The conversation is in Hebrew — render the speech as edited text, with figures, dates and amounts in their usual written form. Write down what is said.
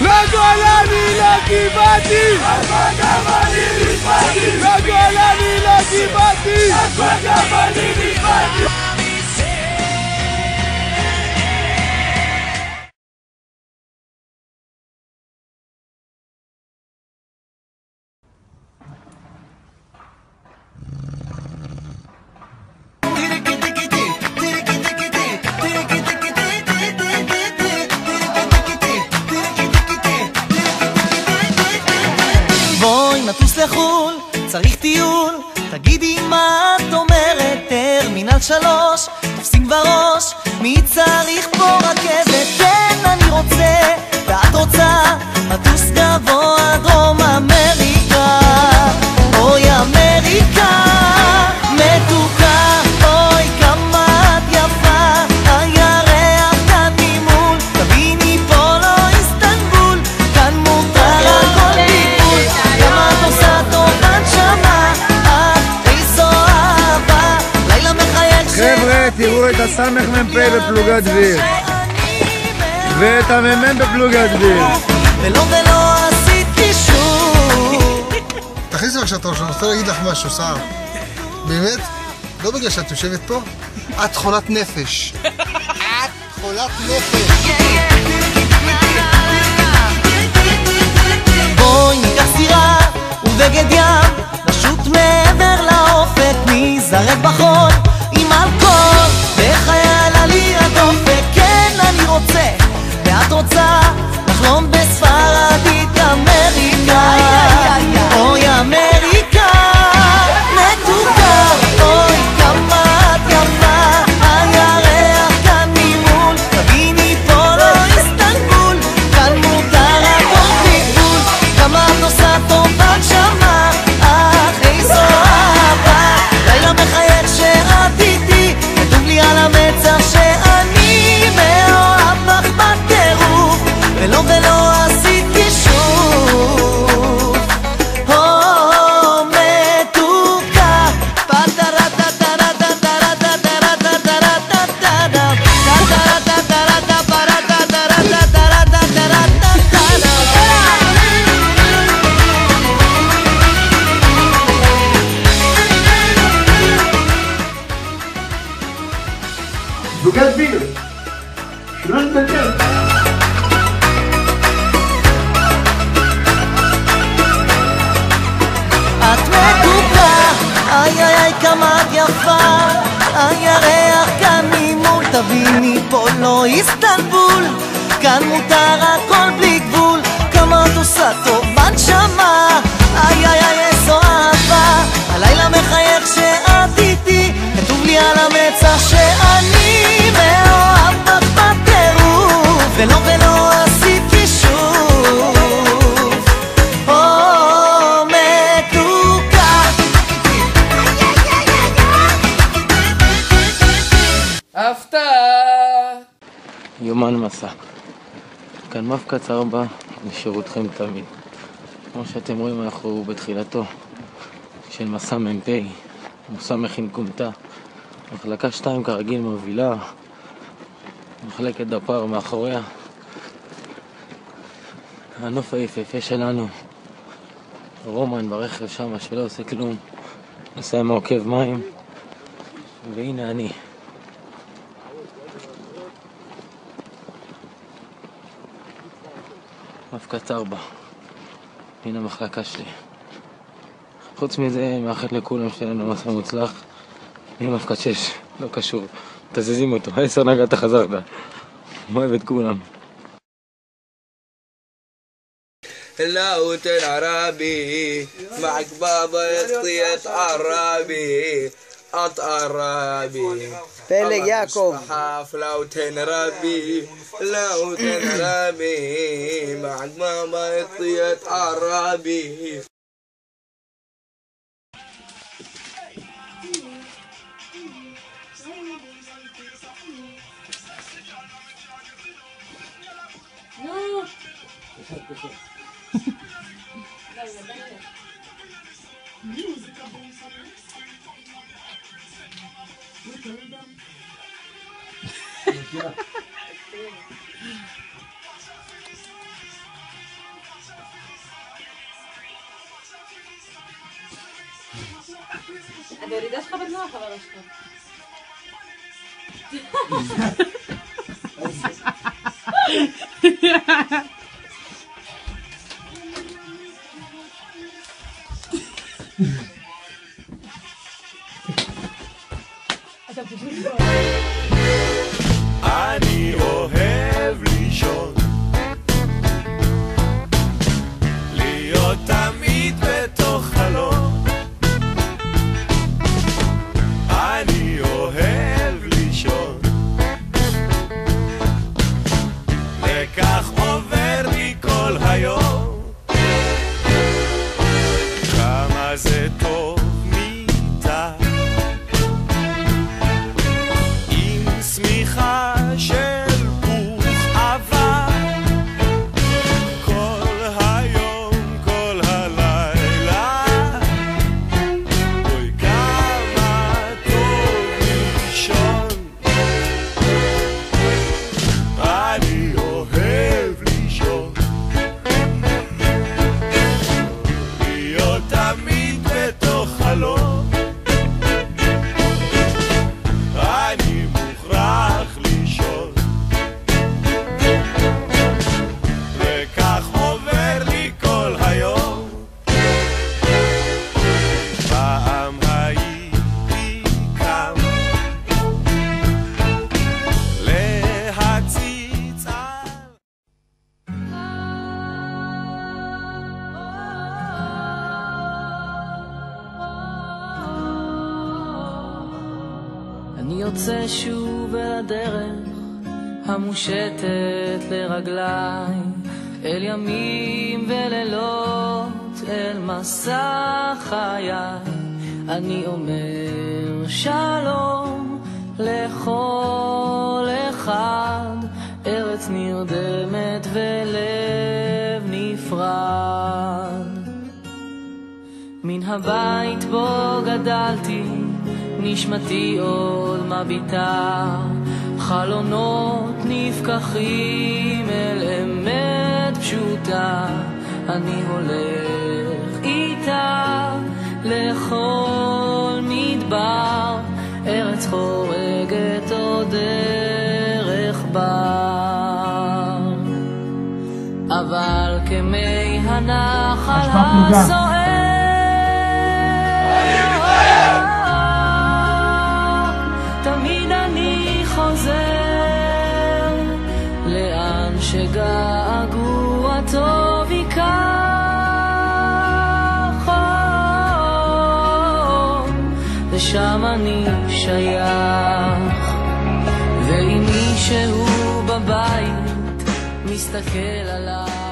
לגולני לגיבתי! לגולני לגיבתי! בואי נטוס לחול, צריך טיול, תגידי מה את אומרת, טרמינל 3, תופסים בראש, מי צריך פה רכבת? כן, אני רוצה, ואת רוצה, נטוס גבוה דרום אמריקה, אוי אמריקה, מתוקה, אוי כמה את יפה, הירח כאן ממול, תביני פה לא איסטנבול, כאן מותר הכל ביגול, כמה את עושה טוב הנשמה, את איזו אהבה, לילה מחייך חבר'ה, תראו את הסמך מ"פ בפלוגת דביר ואת המ"מ בפלוגת דביר. ולא עשיתי שוב. תכניסי בבקשה את הראש, אני רוצה להגיד לך משהו, סער. באמת? לא בגלל שאת יושבת פה, את חולת נפש. את חולת נפש. בואי ניקח סירה ובגד ים, נשוט מעבר לאופק, נזרק בחול עם אלכוהול, בחייל עלי הדופק. כן, אני רוצה ואת רוצה לחלום בספרדית אמריקה, אוי אמריקה, מתוקה, אוי כמה את יפה, הירח כאן ממול, תביני פה לא איסטנבול, כאן מותר הכל ביגול, כמה את עושה טוב הנשמה, אך איזו אהבה, לילה מחייך שאת איתי, כתוב לי על המצח שאני מאוהב בך בטירוף, ולא עשיתי שוב. או מתוקה, פלוגת דביר, שלא נתנגד. את מתוקה, איי איי איי כמה את יפה, הירח כאן ממול, תביני פה לא איסטנבול, כאן מותר הכל בלי גבול, כמה את עושה טוב הנשמה, איי איי איי איזו אהבה, הלילה מחייך שאת איתי, כתוב לי על המצח שאני מאוהב בך בטירוף, ולא עשיתי שוב. יומן מסע. כאן מפקד צרבה לשירותכם תמיד. כמו שאתם רואים, אנחנו בתחילתו של מסע מ"פ, מסע מכין קומטה. מחלקה 2 כרגיל מובילה, מחלקת דפ"ר מאחוריה. הנוף היפהפה שלנו, רומן ברכב שם שלא עושה כלום, נוסע עם עוקב מים, והנה אני. מפקד 4, הנה המחלקה שלי. חוץ מזה, מאחל לכולם שלנו מסע מוצלח. הנה מפקד 6, לא קשור, תזזים אותו, 10 נגעת חזרת. אוהב את כולם. اللاوت العربي معك بابا يطيط عرابي عربي פלג יעקב. حاف لو تنربي لو تنربي بعد ما يطيت عربي הירידה שלך בזמן החברה שלך. אני אוהב לישון, להיות תמיד בתוך חלום. אני אוהב לישון, וכך עובר לי כל היום. כמה זה טוב מיטה עם שמיכה של פוך עבר, כל היום כל הלילה. אוי כמה טוב לישון, אני אוהב לישון, להיות תמיד בתוך חלום. אני מוכרח לישון, וכך עובר לי כל היום. פעם הייתי קם להציץ על אני יוצא שוב אל הדרך המושטת לרגליי, אל ימים ולילות, אל מסע חיי. אני אומר שלום לכל אחד, ארץ נרדמת ולב נפרד. מן הבית בו גדלתי, נשמתי עוד מביטה, חלונות נפקחים אל אמת פשוטה. אני הולך איתה לכל מדבר, ארץ חורגת עוד דרך בר. אבל כמי הנחל הסוער תמיד אני חוזר לאן שגעגוע טוב ייקח, ושם אני שייך. ואם מישהו בבית מסתכל עליי